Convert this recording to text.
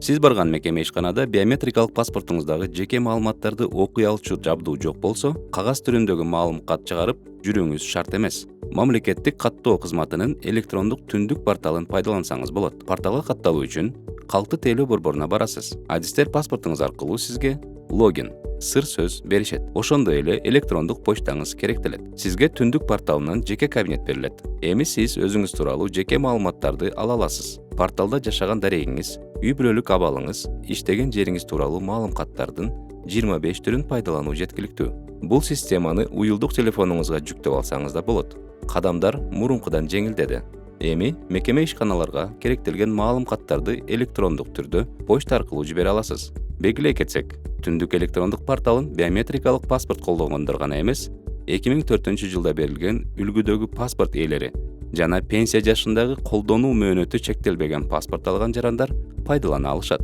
Сиз барган мекеме ишканада биометрикалык паспортуңуздагы жеке маалыматтарды окуй алчу жабдуу жок болсо, кагаз түрүндөгү маалым кат чыгарып жүрүүңүз шарт эмес. Мамлекеттик каттоо кызматынын электрондук түндүк порталын пайдалансаңыз болот. Порталга катталуу үчүн калкты тейлөө борборуна барасыз. Адистер паспортуңуз аркылуу сизге логин, сыр сөз беришет. Ошондой эле электрондук почтаңыз керектелет. Сизге түндүк порталынан жеке кабинет берилет. Эми сиз өзүңүз тууралуу жеке маалыматтарды ала аласыз. Порталда жашаган дарегиңиз, үй бүлөлүк абалыңыз, иштеген жериңиз тууралуу маалым каттардын 25 түрүн пайдалануу жеткиликтүү. Бул системаны уюлдук телефонуңузга жүктөп алсаңыз да болот. Кадамдар мурункудан жеңилдеди. Эми мекеме ишканаларга керектелген маалым каттарды электрондук түрдө почта аркылуу жибере аласыз. Белгилей кетсек, түндүк электрондук порталын биометрикалык паспорт колдогондор гана эмес, 2004-жылда берилген үлгүдөгү паспорт ээлери жана пенсия жашындагы колдонуу мөөнөтү чектелбеген паспорт алган жарандар пайдалана алышат.